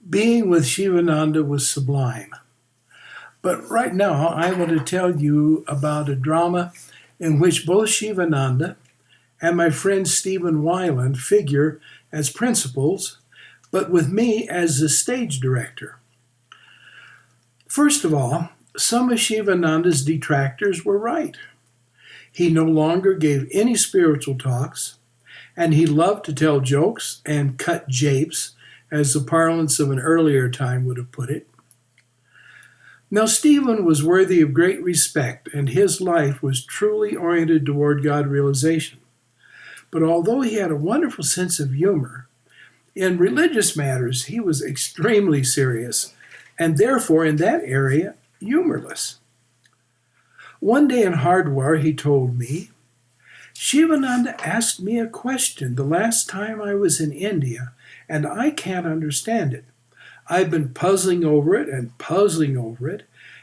Being with Shivananda was sublime. But right now, I want to tell you about a drama in which both Shivananda and my friend Stephen Weiland figure as principals, but with me as the stage director. First of all, some of Shivananda's detractors were right. He no longer gave any spiritual talks, and he loved to tell jokes and cut japes, as the parlance of an earlier time would have put it. Now, Stephen was worthy of great respect, and his life was truly oriented toward God realization. But although he had a wonderful sense of humor, in religious matters he was extremely serious, and therefore in that area humorless. One day in Hardwar he told me, "Shivananda asked me a question the last time I was in India, and I can't understand it. I've been puzzling over it,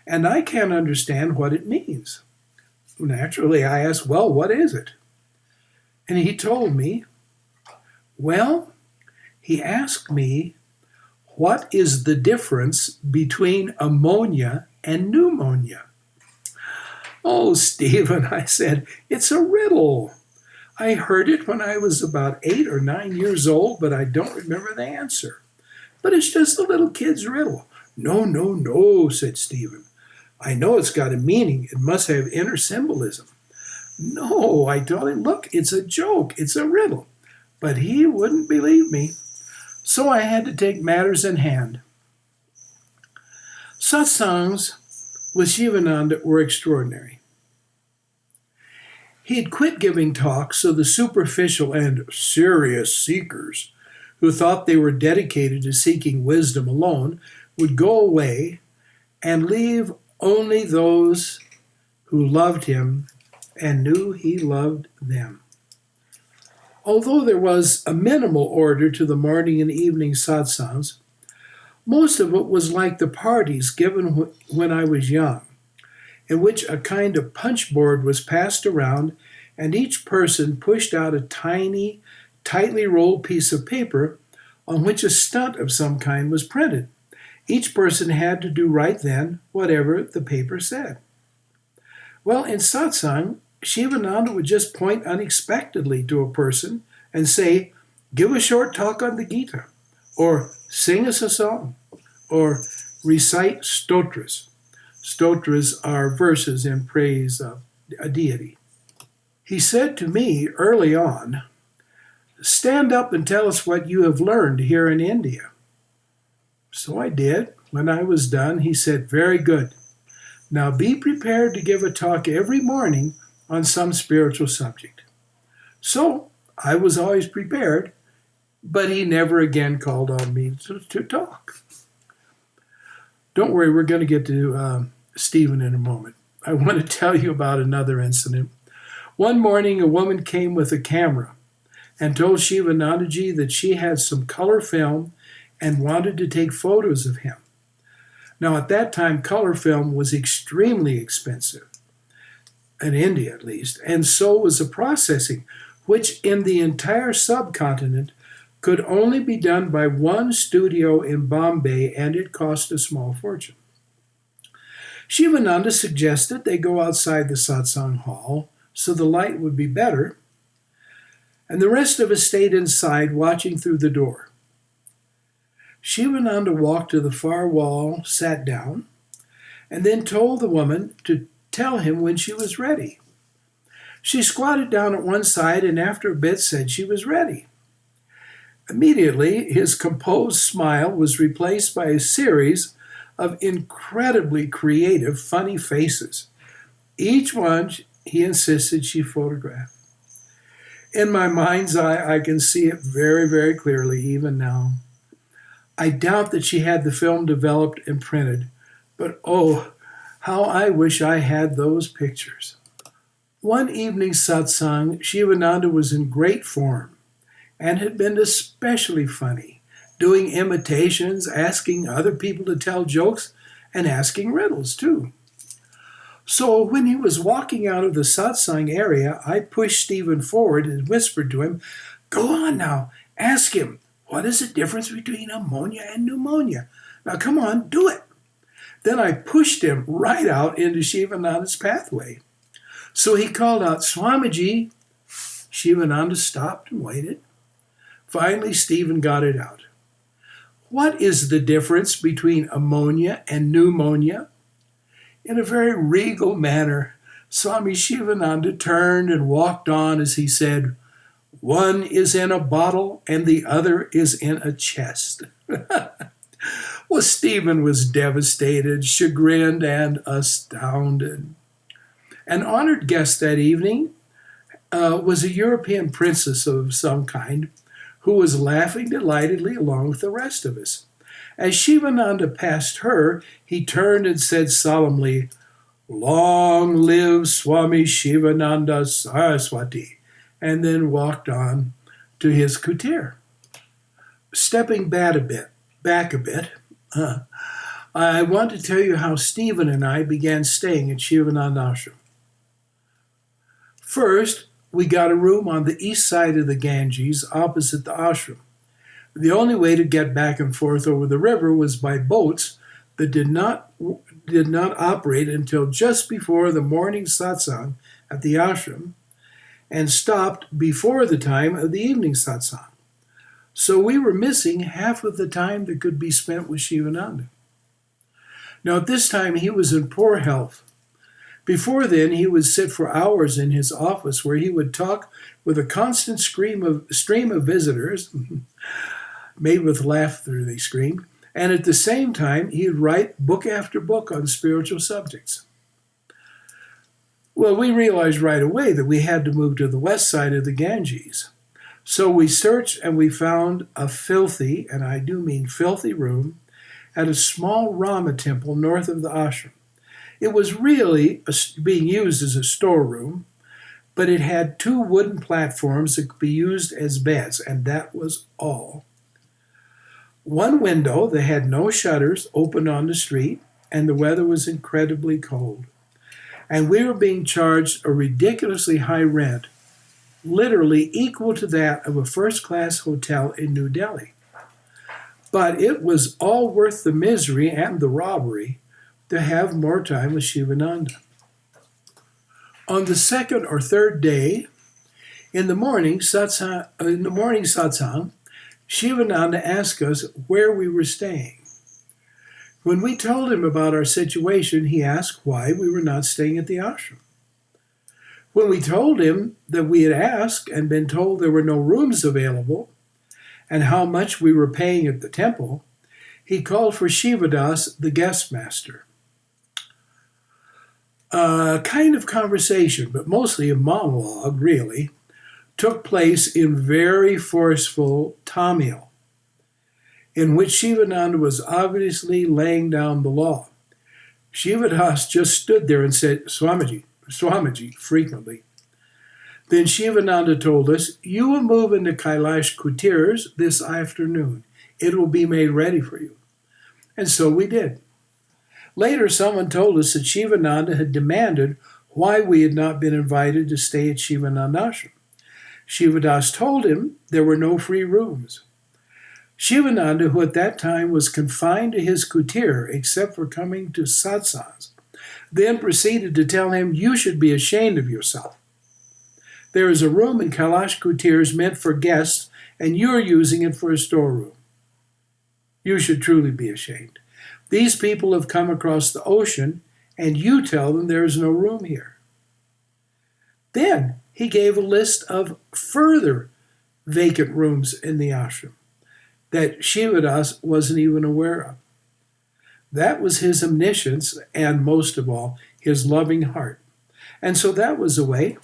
and I can't understand what it means." Naturally, I asked, "Well, what is it?" And he told me, "Well," he asked me, "what is the difference between ammonia and pneumonia?" "Oh, Stephen," I said, "it's a riddle. I heard it when I was about 8 or 9 years old, but I don't remember the answer. But it's just a little kid's riddle." "No, no, no," said Stephen. "I know it's got a meaning. It must have inner symbolism." "No," I told him, "look, it's a joke. It's a riddle." But he wouldn't believe me. So I had to take matters in hand. Satsangs with Sivananda were extraordinary. He'd quit giving talks so the superficial and serious seekers who thought they were dedicated to seeking wisdom alone would go away and leave only those who loved him and knew he loved them. Although there was a minimal order to the morning and evening satsangs, most of it was like the parties given when I was young, in which a kind of punch board was passed around and each person pushed out a tiny, tightly rolled piece of paper on which a stunt of some kind was printed. Each person had to do right then whatever the paper said. Well, in satsang, Shivananda would just point unexpectedly to a person and say, "Give a short talk on the Gita," or "Sing us a song," or "Recite stotras." Stotras are verses in praise of a deity. He said to me early on, "Stand up and tell us what you have learned here in India." So I did. When I was done, he said, "Very good. Now be prepared to give a talk every morning on some spiritual subject." So I was always prepared, but he never again called on me to talk. Don't worry, we're going to get to Stephen in a moment. I want to tell you about another incident. One morning, a woman came with a camera and told Sivanandaji that she had some color film and wanted to take photos of him. Now, at that time, color film was extremely expensive, in India at least, and so was the processing, which in the entire subcontinent could only be done by one studio in Bombay, and it cost a small fortune. Shivananda suggested they go outside the satsang hall so the light would be better, and the rest of us stayed inside watching through the door. Shivananda walked to the far wall, sat down, and then told the woman to tell him when she was ready. She squatted down at one side and after a bit said she was ready. Immediately, his composed smile was replaced by a series of incredibly creative, funny faces. Each one, he insisted, she photographed. In my mind's eye, I can see it very, very clearly, even now. I doubt that she had the film developed and printed, but oh, how I wish I had those pictures. One evening satsang, Shivananda was in great form and had been especially funny, doing imitations, asking other people to tell jokes, and asking riddles too. So when he was walking out of the satsang area, I pushed Stephen forward and whispered to him, "Go on now, ask him, what is the difference between ammonia and pneumonia? Now come on, do it." Then I pushed him right out into Shivananda's pathway. So he called out, "Swamiji." Shivananda stopped and waited. Finally, Stephen got it out. "What is the difference between ammonia and pneumonia?" In a very regal manner, Swami Sivananda turned and walked on as he said, "One is in a bottle and the other is in a chest." Well, Stephen was devastated, chagrined, and astounded. An honored guest that evening was a European princess of some kind who was laughing delightedly along with the rest of us. As Shivananda passed her, he turned and said solemnly, "Long live Swami Sivananda Saraswati," and then walked on to his kutir. Stepping back a bit, I want to tell you how Stephen and I began staying at Sivanandashram. First, we got a room on the east side of the Ganges opposite the ashram. The only way to get back and forth over the river was by boats that did not operate until just before the morning satsang at the ashram and stopped before the time of the evening satsang. So we were missing half of the time that could be spent with Shivananda. Now at this time he was in poor health. Before then, he would sit for hours in his office where he would talk with a constant stream of visitors, made with laughter they screamed, and at the same time, he would write book after book on spiritual subjects. Well, we realized right away that we had to move to the west side of the Ganges. So we searched and we found a filthy, and I do mean filthy, room at a small Rama temple north of the ashram. It was really being used as a storeroom, but it had 2 wooden platforms that could be used as beds, and that was all. One window that had no shutters opened on the street, and the weather was incredibly cold. And we were being charged a ridiculously high rent, literally equal to that of a first-class hotel in New Delhi. But it was all worth the misery and the robbery to have more time with Shivananda. On the second or third day, in the morning satsang, Shivananda asked us where we were staying. When we told him about our situation, he asked why we were not staying at the ashram. When we told him that we had asked and been told there were no rooms available and how much we were paying at the temple, he called for Shivadas, the guest master. A kind of conversation, but mostly a monologue, really, took place in very forceful Tamil, in which Shivananda was obviously laying down the law. Shivadas just stood there and said, "Swamiji, Swamiji," frequently. Then Shivananda told us, "You will move into Kailash Kutirs this afternoon. It will be made ready for you." And so we did. Later, someone told us that Shivananda had demanded why we had not been invited to stay at Sivanandashram. Shivadas told him there were no free rooms. Shivananda, who at that time was confined to his kutir except for coming to satsangs, then proceeded to tell him, "You should be ashamed of yourself. There is a room in Kailash Kutirs meant for guests, and you're using it for a storeroom. You should truly be ashamed. These people have come across the ocean, and you tell them there is no room here." Then he gave a list of further vacant rooms in the ashram that Shivadas wasn't even aware of. That was his omniscience and, most of all, his loving heart. And so that was the way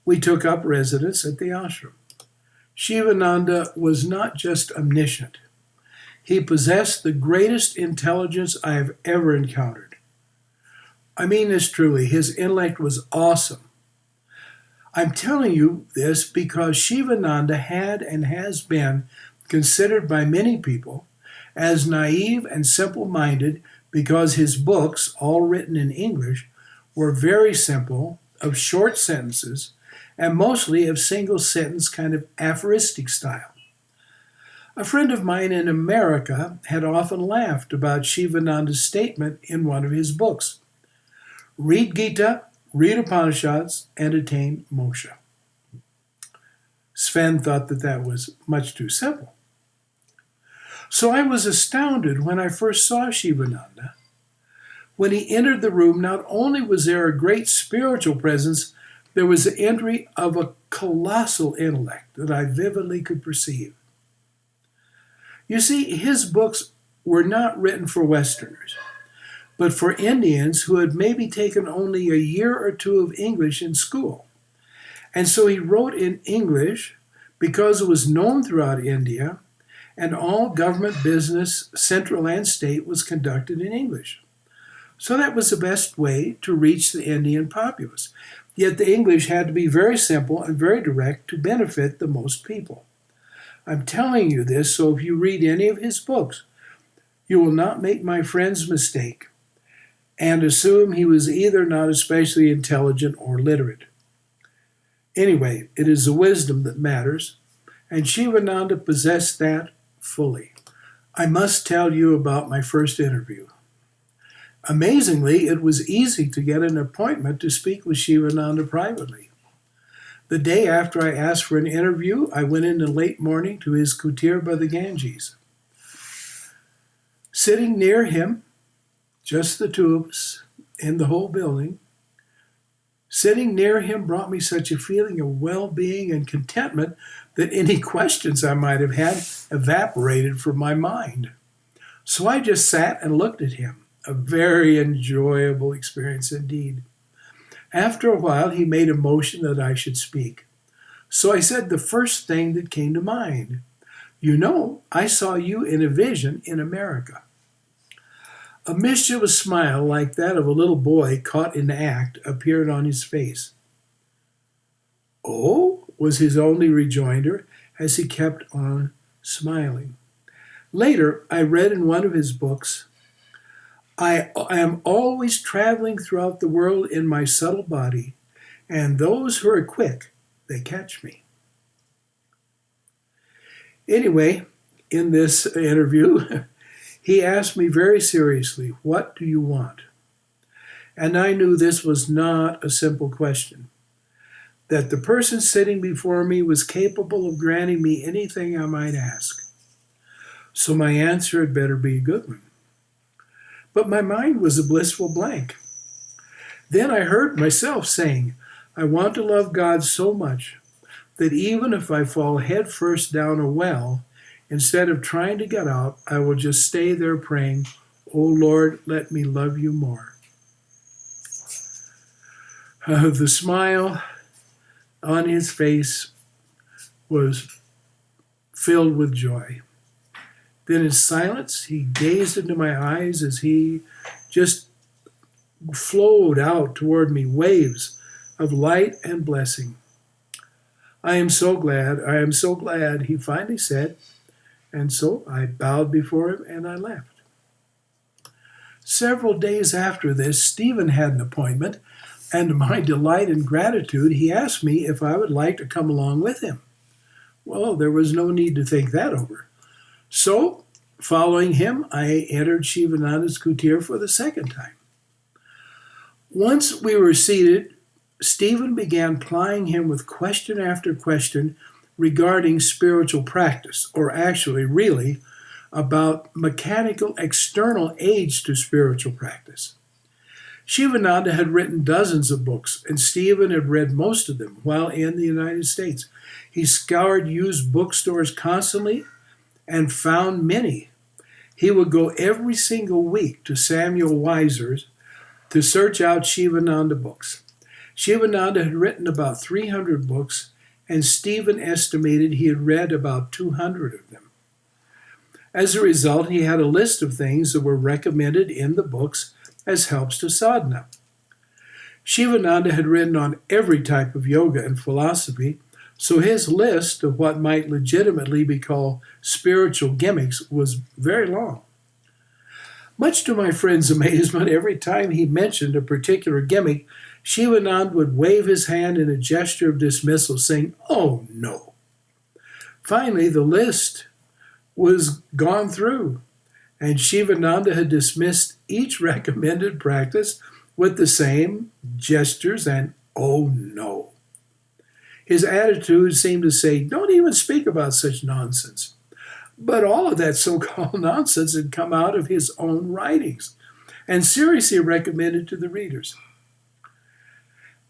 we took up residence at the ashram. Shivananda was not just omniscient. He possessed the greatest intelligence I have ever encountered. I mean this truly. His intellect was awesome. I'm telling you this because Shivananda had and has been considered by many people as naive and simple-minded because his books, all written in English, were very simple, of short sentences, and mostly of single sentence kind of aphoristic style. A friend of mine in America had often laughed about Shivananda's statement in one of his books: read Gita, read Upanishads, and attain moksha. Sven thought that that was much too simple. So I was astounded when I first saw Shivananda. When he entered the room, not only was there a great spiritual presence, there was the entry of a colossal intellect that I vividly could perceive. You see, his books were not written for Westerners, but for Indians who had maybe taken only a year or two of English in school. And so he wrote in English because it was known throughout India, and all government business, central and state, was conducted in English. So that was the best way to reach the Indian populace. Yet the English had to be very simple and very direct to benefit the most people. I'm telling you this, so if you read any of his books, you will not make my friend's mistake and assume he was either not especially intelligent or literate. Anyway, it is the wisdom that matters, and Shivananda possessed that fully. I must tell you about my first interview. Amazingly, it was easy to get an appointment to speak with Shivananda privately. The day after I asked for an interview, I went in the late morning to his kutir by the Ganges. Sitting near him, just the two of us in the whole building, sitting near him brought me such a feeling of well-being and contentment that any questions I might have had evaporated from my mind. So I just sat and looked at him, a very enjoyable experience indeed. After a while, he made a motion that I should speak. So I said the first thing that came to mind. You know, I saw you in a vision in America. A mischievous smile like that of a little boy caught in the act appeared on his face. Oh, was his only rejoinder as he kept on smiling. Later, I read in one of his books, I am always traveling throughout the world in my subtle body, and those who are quick, they catch me. Anyway, in this interview, he asked me very seriously, what do you want? And I knew this was not a simple question, that the person sitting before me was capable of granting me anything I might ask. So my answer had better be a good one. But my mind was a blissful blank. Then I heard myself saying, I want to love God so much that even if I fall head first down a well, instead of trying to get out, I will just stay there praying, Oh Lord, let me love you more. The smile on his face was filled with joy. Then in silence, he gazed into my eyes as he just flowed out toward me, waves of light and blessing. I am so glad, he finally said, and so I bowed before him and I left. Several days after this, Stephen had an appointment, and to my delight and gratitude, he asked me if I would like to come along with him. Well, there was no need to think that over. So, following him, I entered Shivananda's kutir for the second time. Once we were seated, Stephen began plying him with question after question regarding spiritual practice, or actually, really, about mechanical external aids to spiritual practice. Shivananda had written dozens of books, and Stephen had read most of them while in the United States. He scoured used bookstores constantly and found many. He would go every single week to Samuel Weiser's to search out Shivananda books. Shivananda had written about 300 books, and Stephen estimated he had read about 200 of them. As a result, he had a list of things that were recommended in the books as helps to sadhana. Shivananda had written on every type of yoga and philosophy, so his list of what might legitimately be called spiritual gimmicks was very long. Much to my friend's amazement, every time he mentioned a particular gimmick, Shivanand would wave his hand in a gesture of dismissal, saying, "Oh, no." Finally, the list was gone through, and Shivananda had dismissed each recommended practice with the same gestures and "oh, no." His attitude seemed to say, "Don't even speak about such nonsense." But all of that so-called nonsense had come out of his own writings and seriously recommended to the readers.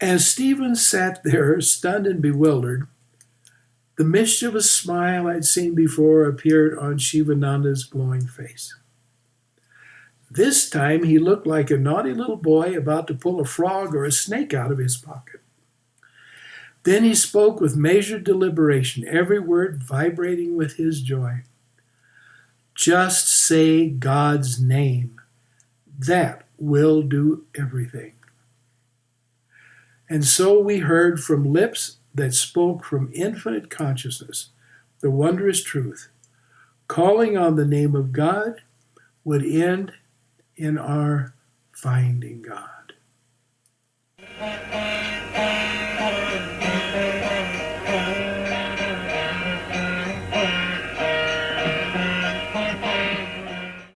As Stephen sat there, stunned and bewildered, the mischievous smile I'd seen before appeared on Shivananda's glowing face. This time he looked like a naughty little boy about to pull a frog or a snake out of his pocket. Then he spoke with measured deliberation, every word vibrating with his joy. "Just say God's name. That will do everything." And so we heard from lips that spoke from infinite consciousness the wondrous truth. Calling on the name of God would end in our finding God.